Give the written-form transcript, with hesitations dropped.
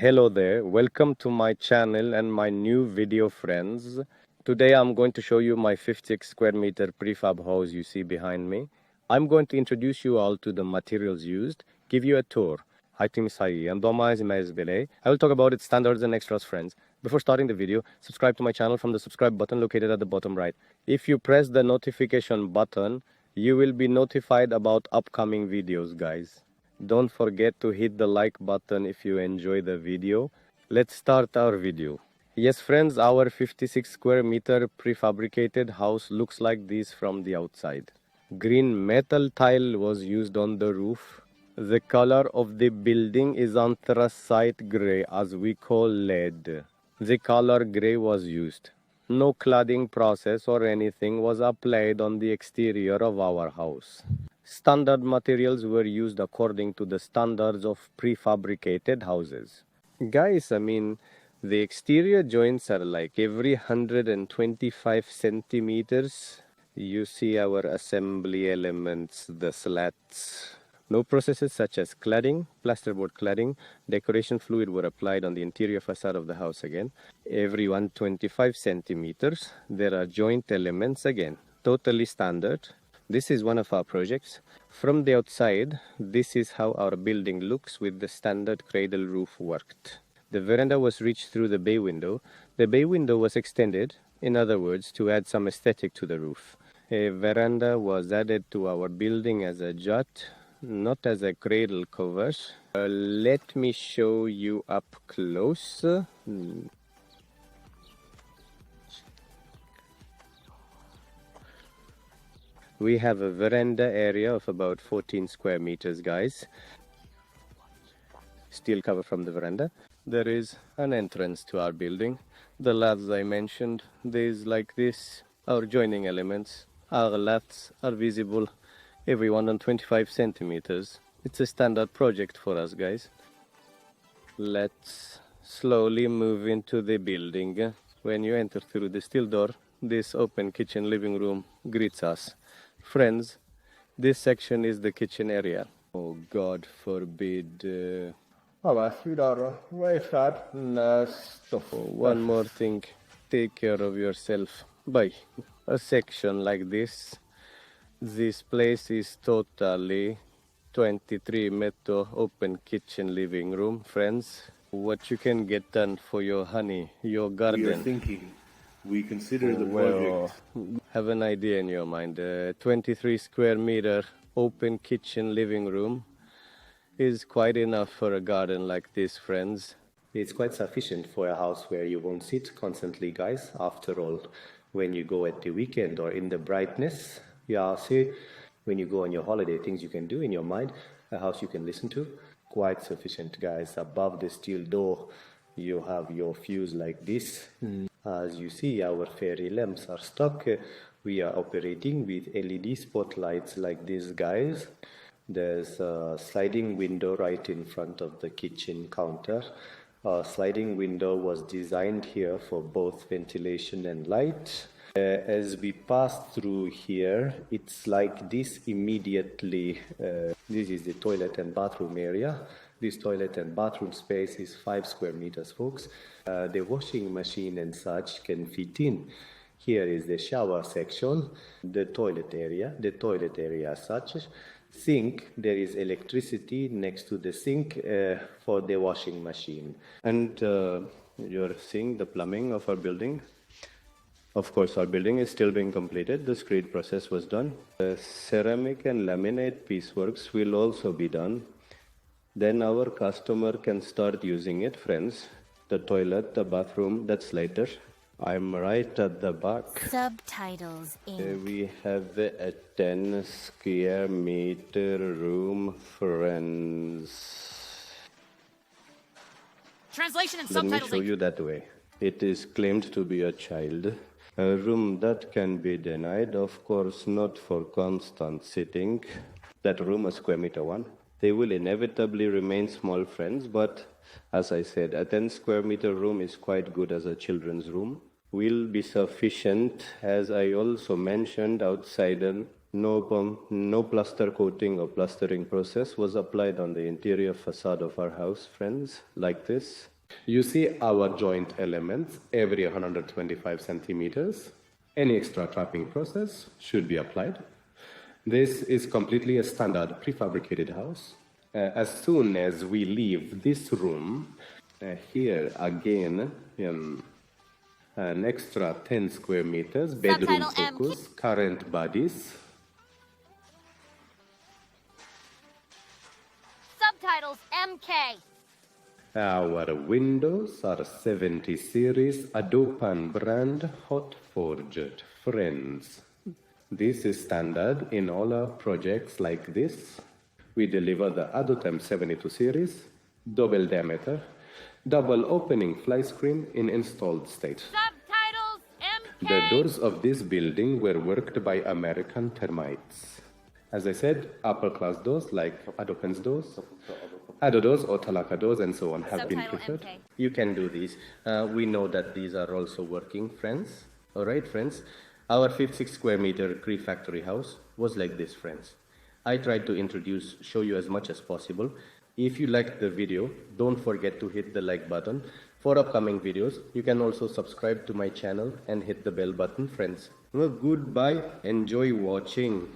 Hello there, welcome to my channel and my new video, friends. Today I'm going to show you my 56 square meter prefab house you see behind me. I'm going to introduce you all to the materials used, give you a tour. I will talk about its standards and extras, friends. Before starting the video, subscribe to my channel from the subscribe button located at the bottom right. If you press the notification button, you will be notified about upcoming videos, guys. Don't forget to hit the like button if you enjoy the video. Let's start our video. Yes, friends, our 56 square meter prefabricated house looks like this from the outside. Green metal tile was used on the roof. The color of the building is anthracite gray, as we call lead. The color gray was used. No cladding process or anything was applied on the exterior of our house. Standard materials were used according to the standards of prefabricated houses. Guys, the exterior joints are like every 125 centimeters. You see our assembly elements, the slats. No processes such as cladding, plasterboard cladding, decoration fluid were applied on the interior facade of the house again. Every 125 centimeters, there are joint elements again, totally standard. This is one of our projects. From the outside, this is how our building looks with the standard cradle roof worked. The veranda was reached through the bay window. The bay window was extended, in other words, to add some aesthetic to the roof. A veranda was added to our building as a jut, not as a cradle cover. Let me show you up close. We have a veranda area of about 14 square meters, guys. Steel cover from the veranda. There is an entrance to our building. The laths I mentioned, these like this, our joining elements. Our laths are visible every 125 centimeters. It's a standard project for us, guys. Let's slowly move into the building. When you enter through the steel door, this open kitchen living room greets us. Friends, this section is the kitchen area. Oh, God forbid. One more thing, take care of yourself. Bye. A section like this. This place is totally 23 meter open kitchen living room, friends. What you can get done for your honey, your garden. We are thinking. We consider the project. Have an idea in your mind. 23 square meter open kitchen living room is quite enough for a garden like this, friends. It's quite sufficient for a house where you won't sit constantly, guys. After all, when you go at the weekend or in the brightness, see, when you go on your holiday, things you can do in your mind, a house you can listen to, quite sufficient, guys. Above the steel door, you have your fuse like this. As you see, our fairy lamps are stuck. We are operating with LED spotlights like these, guys. There's a sliding window right in front of the kitchen counter. A sliding window was designed here for both ventilation and light. As we pass through here, it's like this immediately. This is the toilet and bathroom area. This toilet and bathroom space is 5 square meters, folks. The washing machine and such can fit in. Here is the shower section, the toilet area as such. Sink, there is electricity next to the sink for the washing machine. And you're seeing the plumbing of our building. Of course, our building is still being completed. The screed process was done. The ceramic and laminate pieceworks will also be done. Then our customer can start using it, friends. The toilet, the bathroom, that's later. I'm right at the back. Subtitles in. We have a 10 square meter room, friends. Translation and Let me subtitles show you that way. It is claimed to be a child. A room that can be denied, of course, not for constant sitting. That room, a square meter one. They will inevitably remain small, friends, but as I said, a 10 square meter room is quite good as a children's room. Will be sufficient, as I also mentioned outside. No plaster coating or plastering process was applied on the interior facade of our house, friends, like this. You see our joint elements every 125 centimeters. Any extra trapping process should be applied. This is completely a standard prefabricated house. As soon as we leave this room, here again, an extra 10 square meters, bedroom focus, current bodies. Subtitles MK. Our windows are 70 series Adopan brand hot forged, friends. This is standard in all our projects like this. We deliver the Adotem 72 series, double diameter, double opening fly screen in installed state. Subtitles MK. The doors of this building were worked by American termites. As I said, upper class doors like Adopen's doors, Ado doors or Talaka doors and so on have been preferred. MK. You can do these. We know that these are also working, friends. All right, friends. Our 56 square meter pre-factory house was like this, friends. I tried to show you as much as possible. If you liked the video, don't forget to hit the like button. For upcoming videos, you can also subscribe to my channel and hit the bell button, friends. Well, goodbye. Enjoy watching.